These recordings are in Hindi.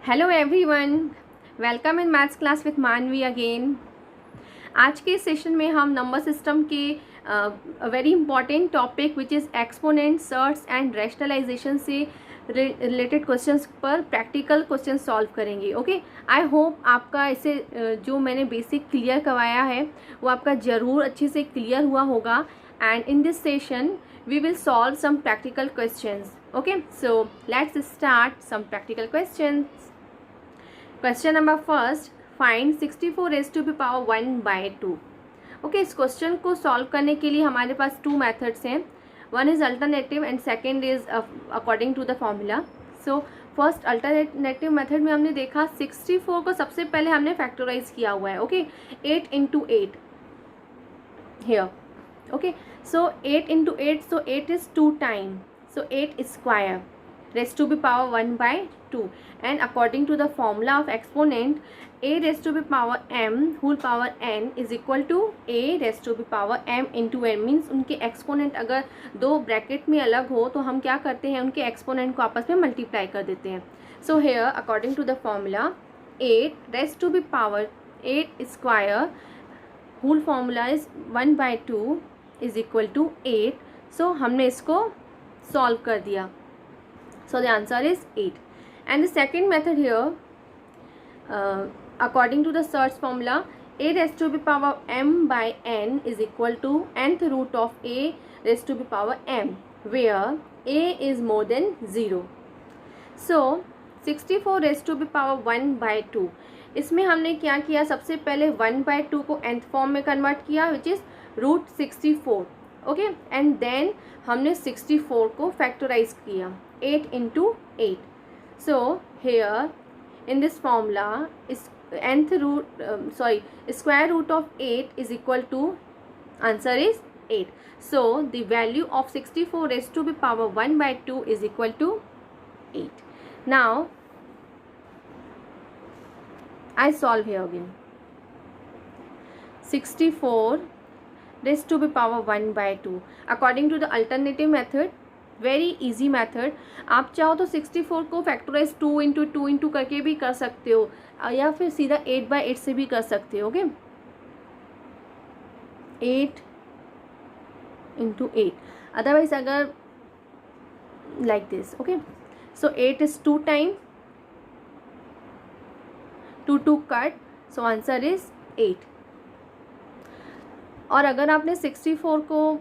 Hello everyone, welcome in maths class with Manvi again. आज के सेशन में हम नंबर सिस्टम के very important topic which is exponent, surds and rationalisation से रिलेटेड क्वेश्चंस पर प्रैक्टिकल क्वेश्चन सॉल्व करेंगे। ओके, आई होप आपका इसे जो मैंने बेसिक क्लियर करवाया है वो आपका ज़रूर अच्छे से क्लियर हुआ होगा। And in this session we will solve some practical questions. Okay, so let's start some practical questions. Question number first, find 64 raised to the power 1 by 2. Okay, इस क्वेश्चन को सॉल्व करने के लिए हमारे पास टू मेथड्स हैं. One is alternative and second is according to the formula. So first alternative method में हमने देखा 64 को सबसे पहले हमने फैक्टराइज किया हुआ है. Okay, 8 into 8 here. Okay, so 8 into 8, so 8 is 2 times, so 8 square raised to the power 1 by 2. And according to the formula of exponent, a raised to the power m whole power n is equal to a raised to the power m into n. means उनके एक्सपोनेंट अगर दो ब्रैकेट में अलग हो तो हम क्या करते हैं, उनके एक्सपोनेंट को आपस में मल्टीप्लाई कर देते हैं. So here according to the formula 8 raised to the power 8 square whole formula is 1 by 2 is equal to 8. So हमने इसको सॉल्व कर दिया. So the answer is 8. And the second method here according to the surds formula a raised to the power m by n is equal to nth root of a raised to the power m where a is more than 0. so 64 raised to the power 1 by 2. इसमें हमने क्या किया, सबसे पहले 1 by 2 को nth फॉर्म में कन्वर्ट किया which is √64. Okay, and then हमने 64 को फैक्टराइज किया 8 into 8. So here in this formula nth root square root of 8 is equal to answer is 8. So the value of 64 raised to the power 1 by 2 is equal to 8. now I solve here again. 64 raised to the power 1 by 2 according to the alternative method. Very easy method. आप चाहो तो 64 को फैक्टराइज 2 into 2 into करके भी कर सकते हो या फिर सीधा 8 by 8 से भी कर सकते हो. Okay, 8 into 8. अदरवाइज अगर like this. Okay, so 8 is 2 times 2 cut, so answer is 8. और अगर आपने 64 को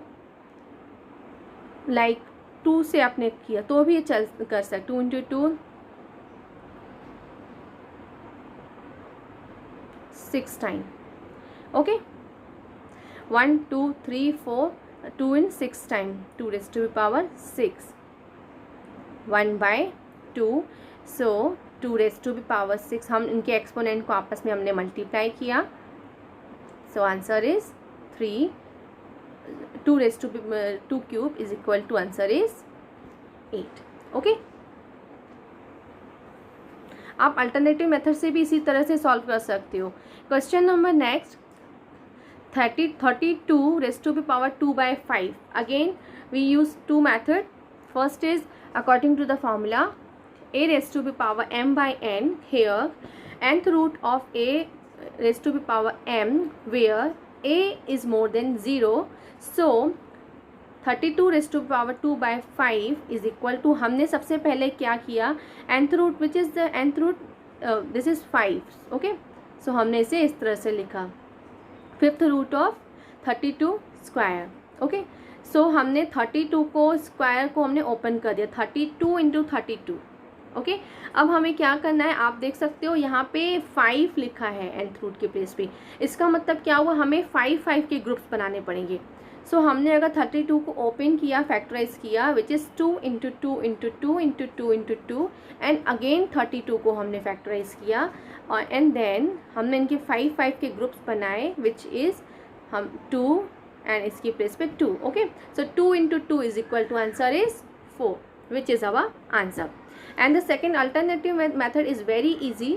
लाइक 2 से आपने किया तो भी चल कर सकते. 2 into 2 6 time. Okay, 1 2 3 4 2 in 6 time 2 raised to the power 6 1 by 2. So 2 raised to the power 6 हम इनके एक्सपोनेंट को आपस में हमने मल्टीप्लाई किया. So answer is 3. 2 raised to 2 cube is equal to answer is 8. Okay, आप अल्टरनेटिव मेथड से भी इसी तरह से सॉल्व कर सकते हो. Question number next 32 raised to the power 2 by 5. Again we use two method. First is according to the formula a raised to the power m by n. here nth root of a raised to the power m where a is more than 0. so 32 raised to the power 2 by 5 is equal to, हमने सबसे पहले क्या किया, nth root which is the nth root, this is 5. Okay, so हमने इसे इस तरह से लिखा 5th root of 32 square. Okay, so हमने 32 को स्क्वायर को हमने ओपन कर दिया 32 into 32. ओके, अब हमें क्या करना है, आप देख सकते हो यहाँ पे 5 लिखा है nth रूट के प्लेस पे. इसका मतलब क्या हुआ, हमें 5 के ग्रुप्स बनाने पड़ेंगे. सो हमने अगर 32 को ओपन किया, फैक्टराइज किया which is 2 into 2 into 2 into 2 into 2 and again 32 को हमने फैक्टराइज किया और एंड देन हमने इनके 5 के ग्रुप्स बनाए विच इज़ हम 2 एंड इसकी प्लेस पे 2. Okay, so 2 into 2 is equal to answer is 4 which is our answer. And the second alternative method is very easy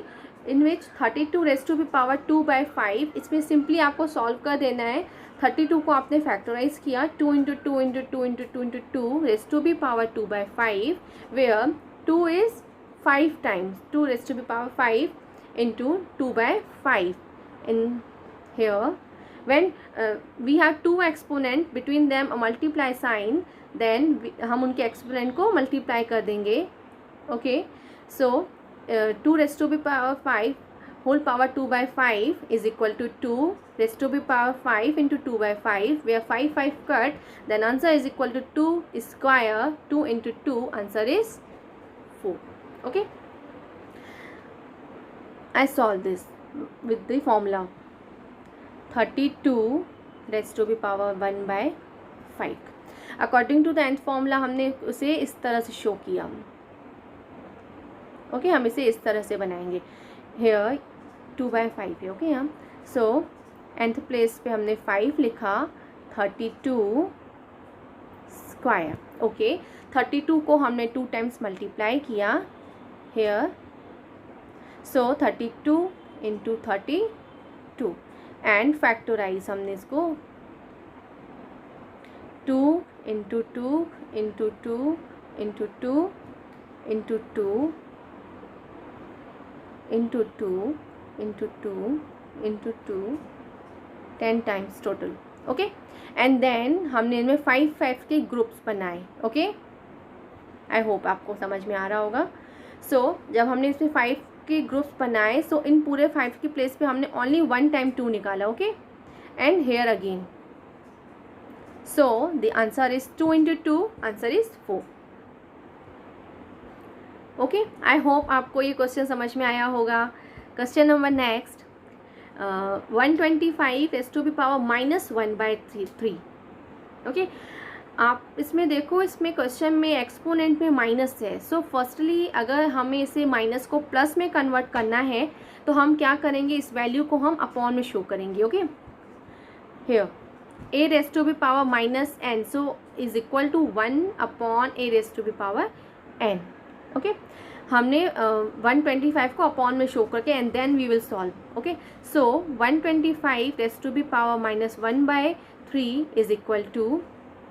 in which 32 raised to the power 2 by 5. इसमें सिंपली आपको सॉल्व कर देना है. 32 को आपने फैक्टराइज किया 2 into 2 into 2 into 2 into 2 raised to the power 2 by 5 where 2 is 5 times, 2 raised to the power 5 into 2 by 5 in here. When we have two exponent, between them a multiply sign, then हम उनके exponent को multiply कर देंगे. Okay, so 2 raised to the power 5 whole power 2 by 5 is equal to 2 raised to the power 5 into 2 by 5, where 5 cut, then answer is equal to 2 square. 2 into 2, answer is 4. Okay, I solve this with the formula 32 raised to the power 1 by 5. According to the nth formula हमने उसे इस तरह से शो किया. ओके, हम इसे इस तरह से बनाएंगे. हेयर 2 by 5 है. ओके, हम सो nth प्लेस पे हमने 5 लिखा, 32 स्क्वायर. ओके, 32 को हमने 2 टाइम्स मल्टीप्लाई किया here. So 32 into 32 and factorise हमने इसको 2 into 2 into 2 into 2 into 2 into 2 into 2 into 2 10 times total. Okay, and then हमने इनमें 5 के ग्रुप्स बनाए. ओके, आई होप आपको समझ में आ रहा होगा. सो जब हमने इसमें 5 के ग्रुप्स बनाए, सो इन पूरे 5 की प्लेस पे हमने ओनली 1 टाइम 2 निकाला. Okay, and here again. So the answer is 2 into 2, answer is 4. Okay, I hope आपको ये क्वेश्चन समझ में आया होगा. Question number next, 125 raised to the power -1 by 3. Okay, आप इसमें देखो, इसमें क्वेश्चन में एक्सपोनेंट में माइनस है. सो फर्स्टली अगर हमें इसे माइनस को प्लस में कन्वर्ट करना है तो हम क्या करेंगे, इस वैल्यू को हम अपॉन में शो करेंगे. Okay, here a raised to the power -n, so is equal to 1 upon a raised to the power n. Okay, हमने 125 को अपॉन में शो करके and then we will solve. Okay, so 125 raised to the power -1 by 3 is equal to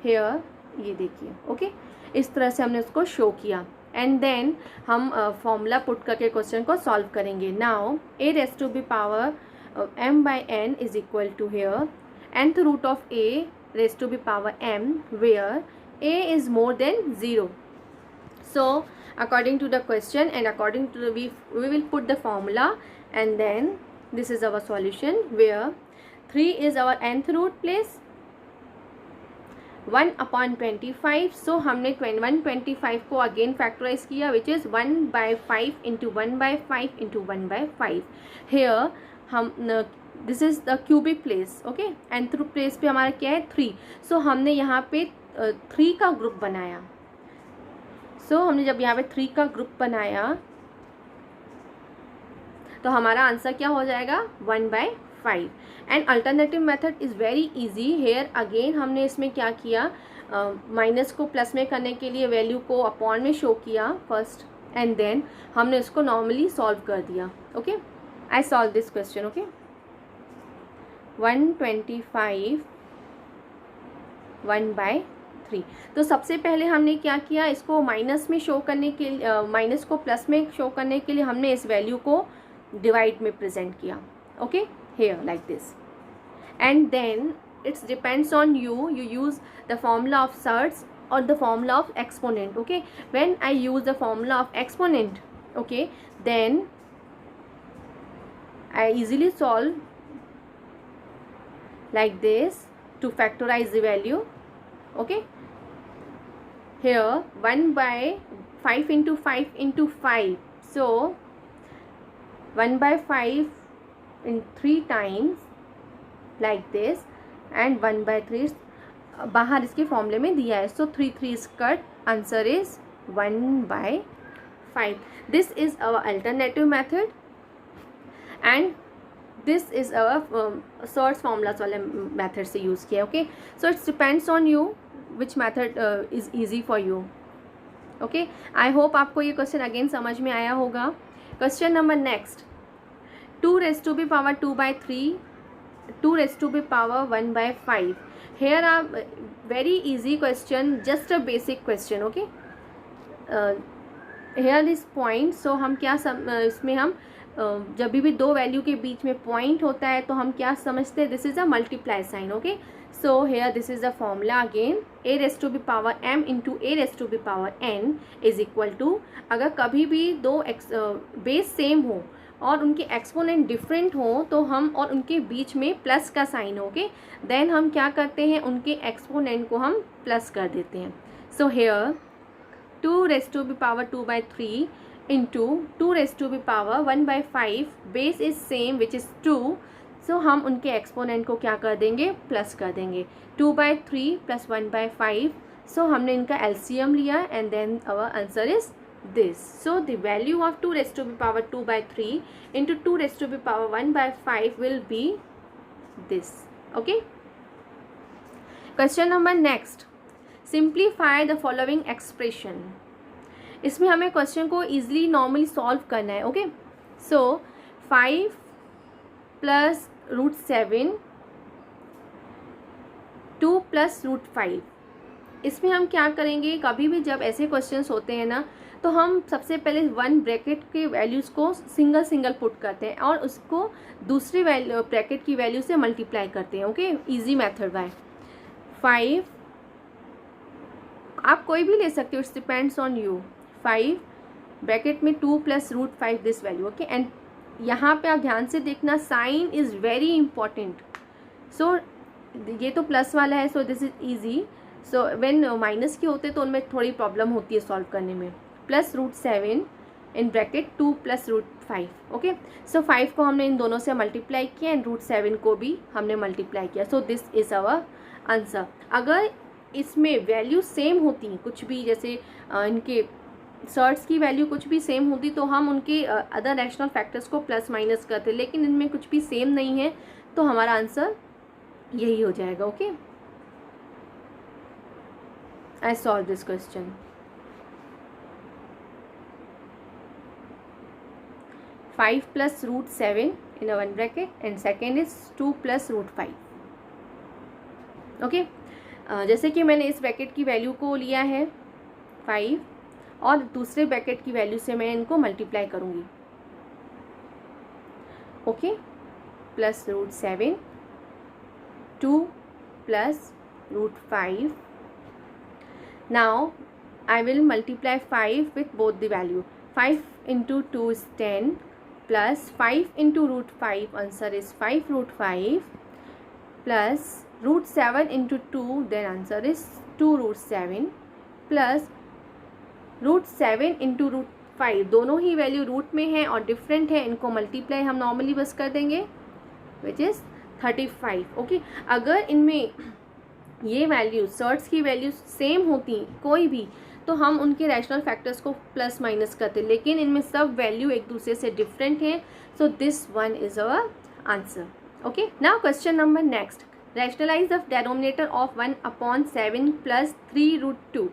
here, ये देखिए. ओके, इस तरह से हमने उसको शो किया एंड देन हम फॉर्मूला पुट करके क्वेश्चन को सॉल्व करेंगे. Now a raised to the power m by n is equal to here nth root of a raised to the power m, where a is more than 0. So according to the question and according to the we will put the formula and then this is our solution, where 3 is our nth root place, 1 upon 25. so हमने 125 को again factorize किया, which is 1 by 5 into 1 by 5 into 1 by 5. here हम this is the cubic place. Okay, nth place पे हमारा क्या है 3. सो हमने यहाँ पे 3 का ग्रुप बनाया. सो हमने जब यहाँ पे 3 का ग्रुप बनाया तो हमारा आंसर क्या हो जाएगा 1 by 5. And alternative method is very easy. Here again हमने इसमें क्या किया, माइनस को प्लस में करने के लिए वैल्यू को अपॉन में शो किया फर्स्ट एंड देन हमने उसको नॉर्मली सॉल्व कर दिया. Okay, I solve this question. Okay, 125 1 by 3. तो सबसे पहले हमने क्या किया, इसको माइनस में शो करने के लिए, माइनस को प्लस में शो करने के लिए हमने इस वैल्यू को डिवाइड में प्रेजेंट किया. Okay, here like this and then it's depends on you use the formula of surds or the formula of exponent. Okay, when I use the formula of exponent, okay, then I easily solve like this to factorize the value. Okay, here 1 by 5 into 5 into 5, so 1 by 5 in 3 times like this and 1 by 3 बाहर इसके फॉर्मूले में दिया है. So 3 3 cut, answer is 1 by 5. This is our alternative method and this is our surds formulas वाले मेथड से यूज़ किया. Okay, so it's depends on you which method is easy for you. Okay, I hope आपको ये क्वेश्चन अगेन समझ में आया होगा. Question number next, 2 raised to the power 2 by 3, 2 raised to the power 1 by 5. Here are very easy question, just a basic question. Okay, here is point, so हम क्या इसमें हम जब भी दो वैल्यू के बीच में पॉइंट होता है तो हम क्या समझते हैं, this is a multiply sign. Okay, so here this is the formula again, a raise to B power m into a raise to B power n is equal to, अगर कभी भी दो बेस सेम हो और उनके एक्सपोनेंट डिफरेंट हो तो हम, और उनके बीच में प्लस का साइन हो, ओके, देन हम क्या करते हैं, उनके एक्सपोनेंट को हम प्लस कर देते हैं. So hair 2 raised to be power 2/3 into 2 raised to be power 1/5, base is same which is 2, सो हम उनके एक्सपोनेंट को क्या कर देंगे, प्लस कर देंगे. 2/3 प्लस 1/5, सो हमने इनका एलसीएम लिया and then our answer is this. So the value of 2 raised to be power 2/3 into 2 raised to be power 1/5 will be this. Okay, question number next, simplify the following expression. इसमें हमें क्वेश्चन को इजीली नॉर्मली सॉल्व करना है. Okay, so 5 plus root 7 2 plus root 5, इसमें हम क्या करेंगे, कभी भी जब ऐसे क्वेश्चंस होते हैं ना तो हम सबसे पहले वन ब्रैकेट के वैल्यूज़ को सिंगल सिंगल पुट करते हैं और उसको दूसरे ब्रैकेट की वैल्यू से मल्टीप्लाई करते हैं. ओके, इजी मेथड बाय 5, आप कोई भी ले सकते हो, it's depends on you. 5 bracket में 2 plus root 5 this value. Okay, and यहाँ पे आप ध्यान से देखना, sign is very important. So ये तो प्लस वाला है, so this is easy. So when minus के होते तो उनमें थोड़ी प्रॉब्लम होती है सॉल्व करने में. Plus root 7 in bracket 2 plus root 5. Okay, so 5 को हमने इन दोनों से मल्टीप्लाई किया एंड रूट 7 को भी हमने मल्टीप्लाई किया. So this is our answer. अगर इसमें वैल्यू सेम होती कुछ भी, जैसे इनके सर्ट्स की वैल्यू कुछ भी सेम होती तो हम उनके अदर रैशनल फैक्टर्स को प्लस माइनस करते, लेकिन इनमें कुछ भी सेम नहीं है तो हमारा आंसर यही हो जाएगा. Okay, I solve this question. 5 plus root 7 in one bracket and second is 2 plus root 5. Okay, जैसे कि मैंने इस ब्रैकेट की वैल्यू को लिया है 5 और दूसरे ब्रैकेट की वैल्यू से मैं इनको मल्टीप्लाई करूँगी. Okay, plus root 7 2 plus root 5. Now I will multiply 5 with both the value. 5 into 2 is 10 plus 5 into root 5, answer is 5 root 5 plus root 7 into 2, then answer is 2 root 7 plus root 7 into root 5. दोनों ही वैल्यू रूट में है और डिफरेंट है, इनको मल्टीप्लाई हम नॉर्मली बस कर देंगे विच इज़ 35. ओके, अगर इनमें ये वैल्यू सर्ट्स की वैल्यू सेम होती कोई भी तो हम उनके रैशनल फैक्टर्स को प्लस माइनस करते, लेकिन इनमें सब वैल्यू एक दूसरे से डिफरेंट है. So this one is our answer. Okay, now question number next, rationalise the denominator of 1/7 plus 3 root 2.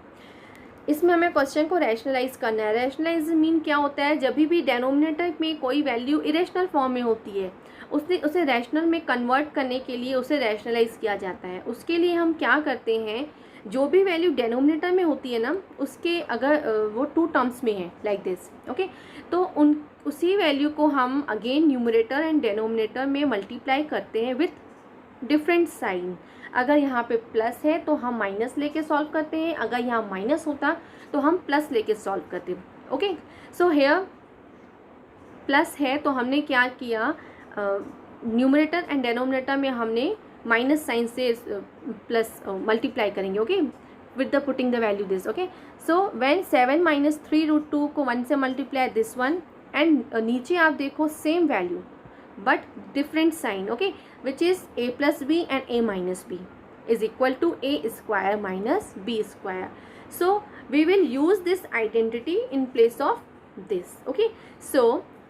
इसमें हमें क्वेश्चन को रैशनलाइज करना है. रैशनलाइज मीन क्या होता है, जब भी डेनोमिनेटर में कोई वैल्यू इरेशनल फॉर्म में होती है उसे रैशनल में कन्वर्ट करने के लिए उसे रैशनलाइज किया जाता है. उसके लिए हम क्या करते हैं, जो भी वैल्यू डेनोमिनेटर में होती है ना उसके अगर वो 2 टर्म्स में है लाइक दिस. ओके, तो उसी वैल्यू को हम अगेन न्यूमरेटर एंड डेनोमिनेटर में मल्टीप्लाई करते हैं विथ डिफरेंट साइन. अगर यहाँ पे प्लस है तो हम माइनस लेके सॉल्व करते हैं, अगर यहाँ माइनस होता तो हम प्लस लेके सॉल्व करते हैं. ओके, सो हेयर प्लस है तो हमने क्या किया, न्यूमरेटर एंड डेनोमिनेटर में हमने माइनस साइन से प्लस मल्टीप्लाई करेंगे. Okay, with the putting the value this. Okay, so when 7 minus 3 root 2 को 1 से मल्टीप्लाई दिस वन, एंड नीचे आप देखो same value but different sign. Okay, which is a plus b and a minus b is equal to a square minus b square. So we will use this identity in place of this. Okay, so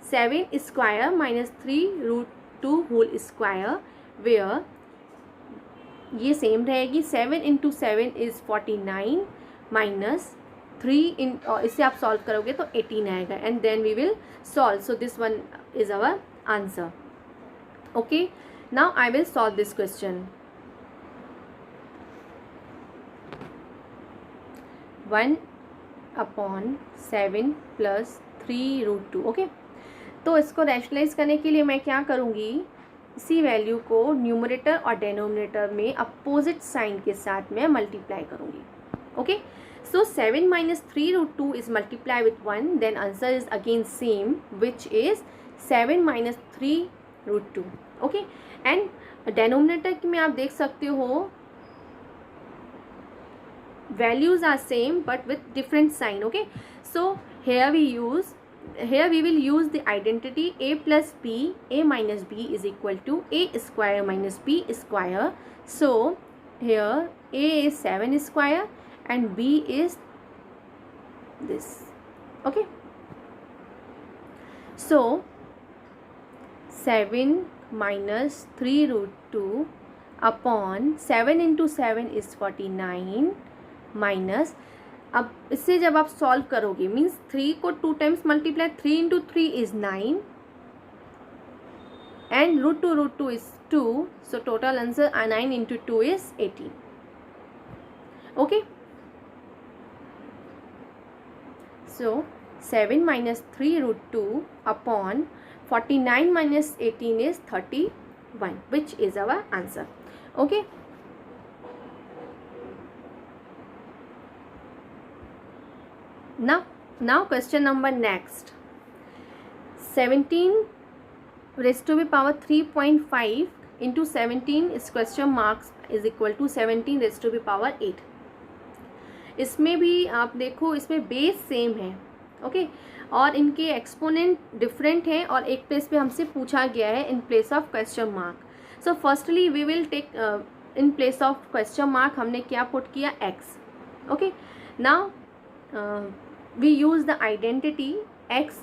7 square minus 3 root 2 whole square, where ये सेम रहेगी. 7 into 7 is 49 minus 3 in इसे आप सॉल्व करोगे तो 18 आएगा and then we will solve. So this one is our answer. Okay, now I will solve this question. 1 upon 7 plus 3√2। Okay, तो इसको रैशनलाइज करने के लिए मैं क्या करूँगी, इसी वैल्यू को न्यूमरेटर और डेनोमिनेटर में अपोजिट साइन के साथ मैं मल्टीप्लाई करूँगी। Okay, so 7 minus 3√2 is multiplied with 1, then answer is again same, which is 7 minus 3√2। okay, and denominator में आप देख सकते हो values are same but with different sign। okay, so here we will use the identity a plus b, a minus b is equal to a square minus b square। so here a is 7 square and b is this। okay, so 7 minus 3√2 upon 7 into 7 is 49 minus, अब इससे जब आप सॉल्व करोगे मीन्स 3 को 2 times multiply, 3 into 3 is 9 and √2 is 2, so total answer 9 into 2 is 18। okay, so 7 minus 3√2 upon 49 minus 18 is 31, which is our answer। okay, now question number next, 17 raised to the power 3.5 into 17 is question marks is equal to 17 raised to the power 8। इसमें भी आप देखो इसमें बेस सेम है। ओके, और इनके एक्सपोनेंट डिफरेंट हैं और एक प्लेस पे हमसे पूछा गया है in place of question mark. So firstly we will take in place of question mark हमने क्या पुट किया, x. Okay, now we use the identity x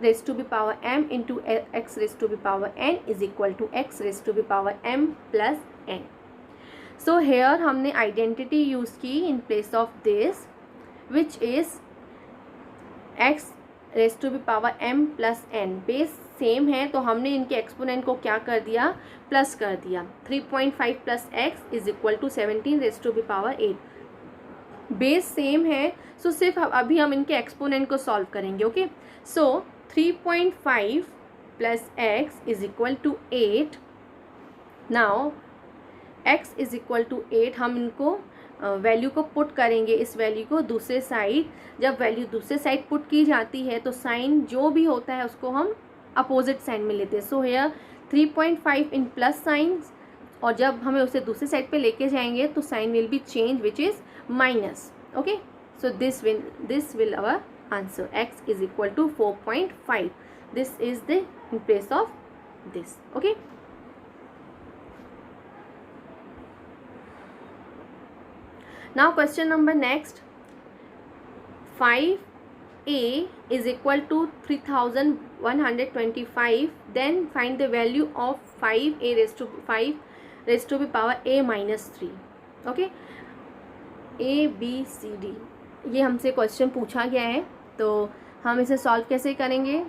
raised to the power m into x raised to the power n is equal to x raised to the power m plus n। so here हमने identity use की in place of this which is x raised to the power m plus n। Base same है तो हमने इनके एक्सपोनेंट को क्या कर दिया, प्लस कर दिया। 3.5 plus x is equal to 17 raise to the power 8। Base same है, सो सिर्फ अभी हम इनके एक्सपोनेंट को सॉल्व करेंगे। Okay, so 3.5 plus x is equal to 8। Now x is equal to 8, हम इनको वैल्यू को पुट करेंगे, इस वैल्यू को दूसरे साइड। जब वैल्यू दूसरे साइड पुट की जाती है तो साइन जो भी होता है उसको हम अपोजिट साइन में लेते हैं। So hair 3.5 in plus sign, और जब हमें उसे दूसरे साइड पे लेके जाएंगे तो sign will be change which is minus. Okay, so this will our answer, x is equal to 4.5। This is the in place of this. Okay, now question number next, 5a is equal to 3125, then find the value of 5a raised to 5 raised to the power a minus 3। okay, a b c d ये हमसे क्वेश्चन पूछा गया है, तो हम इसे सॉल्व कैसे करेंगे।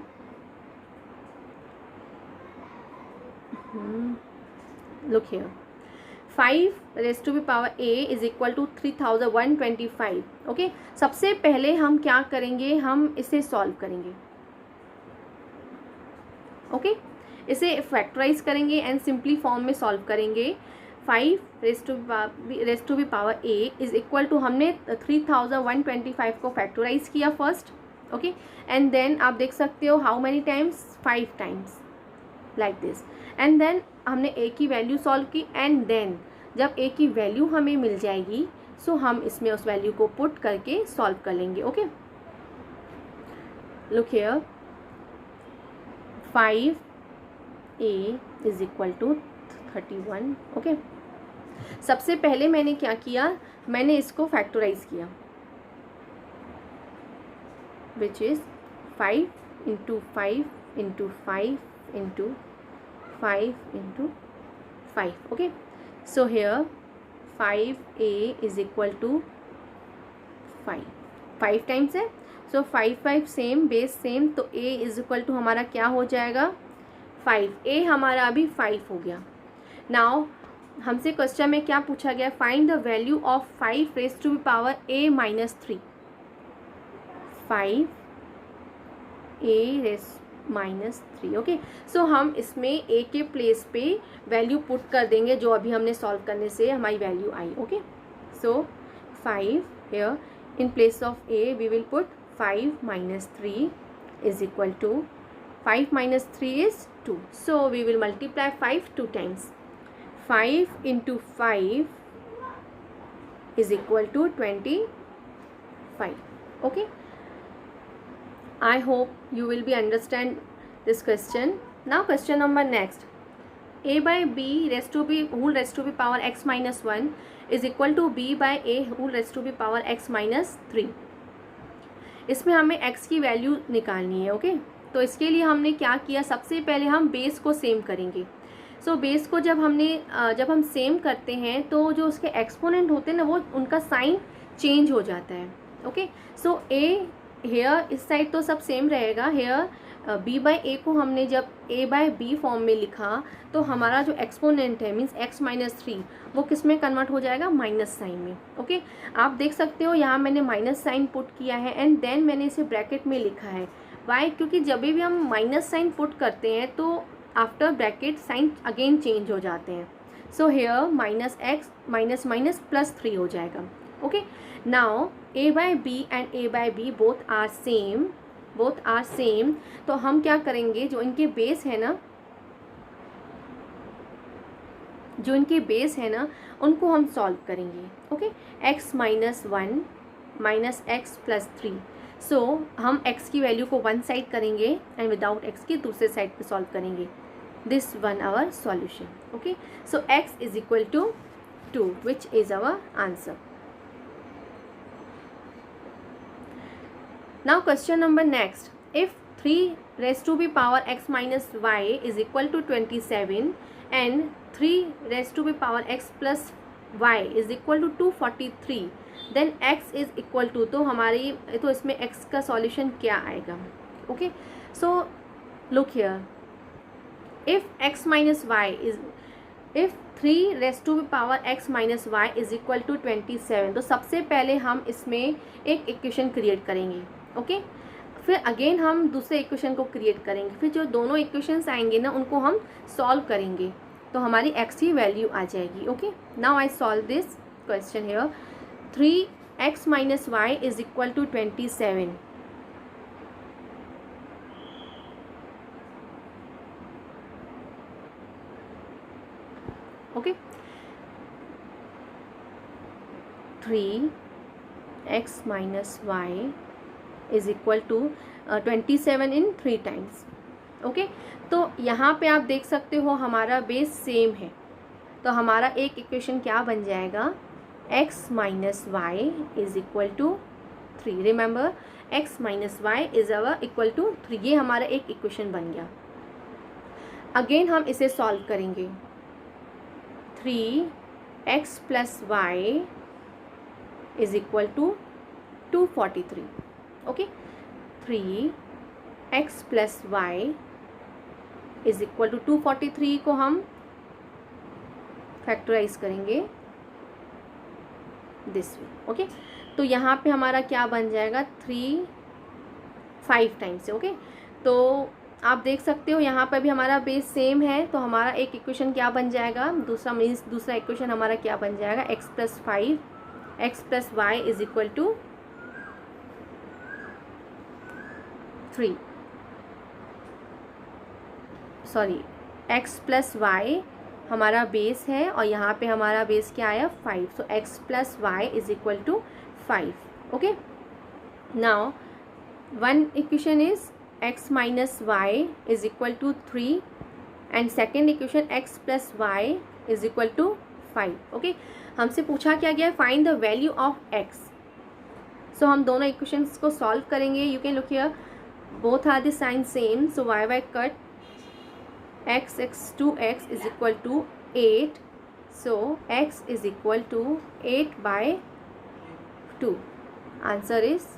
Look here, 5 raise to B power a is equal to 3125। Okay, सबसे पहले हम क्या करेंगे, हम इसे सॉल्व करेंगे। ओके, इसे फैक्टराइज करेंगे एंड सिंपली फॉर्म में सॉल्व करेंगे। 5 raise to B power a is equal to, हमने 3125 को फैक्टराइज किया फर्स्ट। ओके, एंड देन आप देख सकते हो how many times, 5 times like this. And then हमने a की वैल्यू सॉल्व की, एंड देन जब a की वैल्यू हमें मिल जाएगी सो हम इसमें उस वैल्यू को पुट करके सॉल्व कर लेंगे। Okay, look here, 5a is equal to 31। Okay, सबसे पहले मैंने क्या किया, मैंने इसको फैक्टराइज किया which is 5 into 5 into 5 into 5 into 5। okay, so here 5a is equal to 5 times है, so 5 सेम, बेस सेम, तो a is equal to हमारा क्या हो जाएगा, 5। a हमारा अभी 5 हो गया। नाउ हमसे क्वेश्चन में क्या पूछा गया, find the value of 5 raise to the power a minus 3। 5 a raise -3. Okay, so हम इसमें a के प्लेस पे वैल्यू पुट कर देंगे जो अभी हमने सॉल्व करने से हमारी value I. Okay, so 5 here in place of a we will put 5 minus 3 is equal to 5 minus 3 is 2. So we will multiply 5 2 times. 5 into 5 is equal to 25. Okay, I hope you will be understand this question. Now question number next. A by b raised to b whole raised to be power x minus 1 is equal to b by a whole raised to be power x minus 3. इसमें हमें x की वैल्यू निकालनी है. ओके, तो इसके लिए हमने क्या किया, सबसे पहले हम बेस को सेम करेंगे. सो बेस को जब हम सेम करते हैं तो जो उसके एक्सपोनेंट होते हैं ना, वो उनका साइन चेंज हो जाता है. ओके, सो a हेयर इस साइड तो सब सेम रहेगा. हेयर b बाई ए को हमने जब a बाई बी फॉर्म में लिखा तो हमारा जो एक्सपोनेंट है मीन्स x माइनस 3 वो किस में कन्वर्ट हो जाएगा, माइनस साइन में. ओके, आप देख सकते हो यहाँ मैंने माइनस साइन पुट किया है एंड देन मैंने इसे ब्रैकेट में लिखा है. वाई, क्योंकि जब भी हम माइनस साइन पुट करते हैं तो after bracket sign again change हो जाते हैं. So here minus x minus minus plus 3 हो जाएगा. Okay, now a by b and a by b both are same. तो हम क्या करेंगे, जो इनके बेस है ना उनको हम सॉल्व करेंगे. Okay, x minus 1 minus x plus 3. So हम x की वैल्यू को वन साइड करेंगे एंड विदाउट x की दूसरे साइड पे सॉल्व करेंगे. This one our solution. Okay, so x is equal to 2 which is our answer. Now question number next. If 3 raised to be power x minus y is equal to 27 and 3 raised to be power x plus y is equal to 243, then x is equal to, तो हमारी तो इसमें x का सॉल्यूशन क्या आएगा. Okay, so look here, if x minus y is if 3 raised to be power x minus y is equal to 27, तो सबसे पहले हम इसमें एक इक्वेशन क्रिएट करेंगे. ओके, फिर अगेन हम दूसरे इक्वेशन को क्रिएट करेंगे. फिर जो दोनों इक्वेशंस आएंगे ना उनको हम सॉल्व करेंगे तो हमारी x की वैल्यू आ जाएगी. Okay, now I solve this question here. 3x minus y is equal to 27. Okay, 3x minus y is equal to 27 in 3 times. Okay, तो यहाँ पे आप देख सकते हो हमारा बेस सेम है तो हमारा एक इक्वेशन क्या बन जाएगा, x minus y is equal to 3. Remember x minus y is our equal to 3. ये हमारा एक इक्वेशन बन गया. अगेन हम इसे सॉल्व करेंगे. 3x plus y is equal to 243. Okay, 3x plus y is equal to 243 को हम फैक्टराइज करेंगे दिस वे. ओके, तो यहाँ पे हमारा क्या बन जाएगा, 5 टाइम्स से. ओके, तो आप देख सकते हो यहाँ पे भी हमारा बेस सेम है तो हमारा एक इक्वेशन क्या बन जाएगा, दूसरा इक्वेशन हमारा क्या बन जाएगा, x plus 5 x plus y is equal to 3. Sorry, x plus y हमारा बेस है और यहाँ पे हमारा बेस क्या आया, 5. So x plus y is equal to 5. Okay, now one equation is x minus y is equal to 3 and second equation x plus y is equal to 5. Okay, हमसे पूछा क्या गया, find the value of x. So हम दोनों इक्वेशंस को सॉल्व करेंगे. You can look here, both are the sign same, so y cut x 2x is equal to 8. So x is equal to 8 by 2. Answer is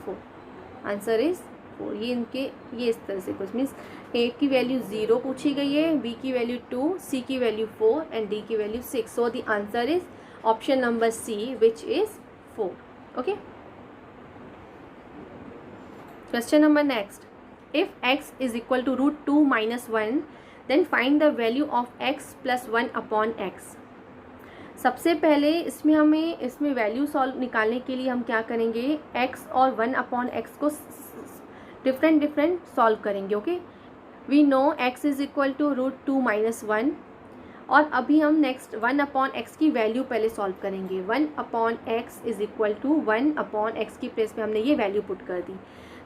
4. Answer is 4. ये इस तरह से कुछ मीन्स a की वैल्यू 0 पूछी गई है, b की वैल्यू 2, c की वैल्यू 4 एंड d की value 6. So the answer is option number C, which is 4. Okay. Question number next. If x is equal to root 2 minus 1, then find the value of x plus 1 upon x. सबसे पहले इसमें वैल्यू सॉल्व निकालने के लिए हम क्या करेंगे, x और 1 अपॉन x को डिफरेंट सॉल्व करेंगे. Okay, we know x is equal to root 2 minus 1. और अभी हम नेक्स्ट 1 अपॉन एक्स की वैल्यू पहले सॉल्व करेंगे. 1 upon x is equal to 1 upon x की प्लेस पे हमने ये वैल्यू पुट कर दी.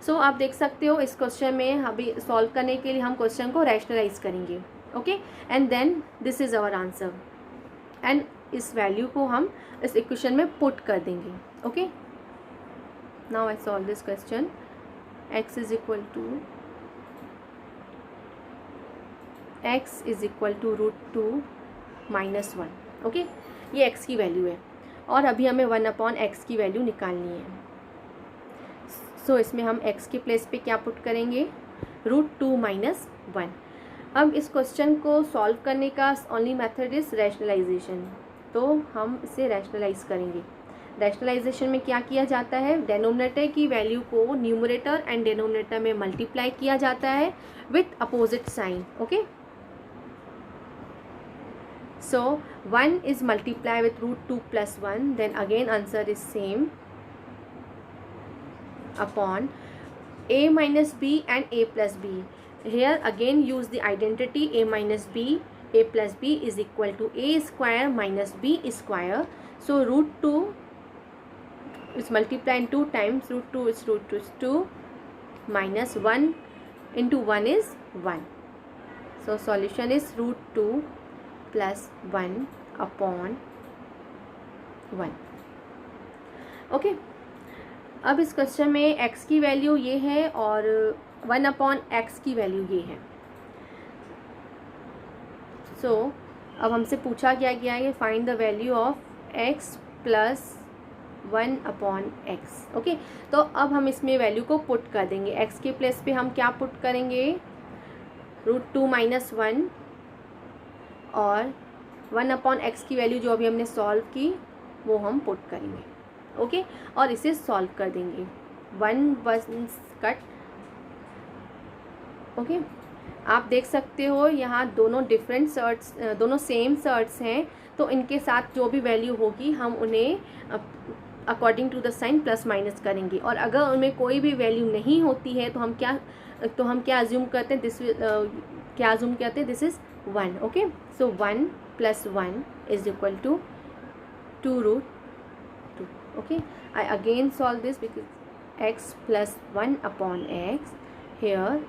सो आप देख सकते हो इस क्वेश्चन में अभी सॉल्व करने के लिए हम क्वेश्चन को रैशनलाइज करेंगे. Okay, and then this is our answer, and इस वैल्यू को हम इस इक्वेशन में पुट कर देंगे. Okay, now I solve this question. x is equal to root 2 minus 1. Okay, ये x की वैल्यू है और अभी हमें 1 अपॉन एक्स की वैल्यू निकालनी है. सो इसमें हम x के प्लेस पे क्या पुट करेंगे, रूट 2 माइनस 1. अब इस क्वेश्चन को सॉल्व करने का ओनली मेथड इज़ रैशनलाइजेशन. तो हम इसे रैशनलाइज करेंगे. रैशनलाइजेशन में क्या किया जाता है, डेनोमिनेटर की वैल्यू को न्यूमरेटर एंड डेनोमिनेटर में मल्टीप्लाई किया जाता है with opposite sign. Okay, so 1 is multiplied with root 2 plus 1, then again answer is same upon a minus b and a plus b. Here again use the identity a minus b. A plus b is equal to a square minus b square. So root 2 is multiplied 2 times. Root 2 is 2 minus 1 into 1 is 1. So solution is root 2 plus 1 upon 1. Okay, अब इस क्वेश्चन में x की वैल्यू ये है और 1 अपॉन एक्स की वैल्यू ये है. सो अब हमसे पूछा गया है find the value of x plus 1 upon x. Okay, तो अब हम इसमें वैल्यू को पुट कर देंगे. x के प्लेस पे हम क्या पुट करेंगे, रूट 2 माइनस 1 और 1 अपॉन एक्स की वैल्यू जो अभी हमने सॉल्व की वो हम पुट करेंगे. ओके, और इसे सॉल्व कर देंगे. 1 कट. ओके, आप देख सकते हो यहाँ दोनों डिफरेंट सर्ट्स, दोनों सेम सर्ट्स हैं, तो इनके साथ जो भी वैल्यू होगी हम उन्हें according to the sign plus minus करेंगे. और अगर उनमें कोई भी वैल्यू नहीं होती है तो हम क्या अज्यूम करते हैं, this is 1. Okay, so 1 plus 1 is equal to 2 root 2. Okay, I again solve this because x plus 1 upon x, here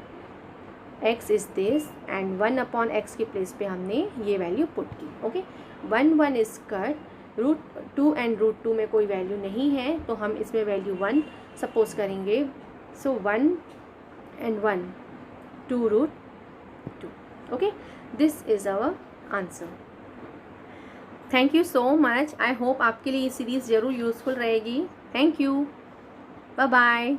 x is this and 1 upon x के प्लेस पे हमने ये वैल्यू पुट की. Okay, 1 is cut. Root 2 and root 2 में कोई वैल्यू नहीं है तो हम इसमें वैल्यू 1 सपोज करेंगे. So 1 and 1 2 root 2. Okay, this is our answer. Thank you so much. I hope आपके लिए ये सीरीज़ ज़रूर यूज़फुल रहेगी. Thank you. Bye bye.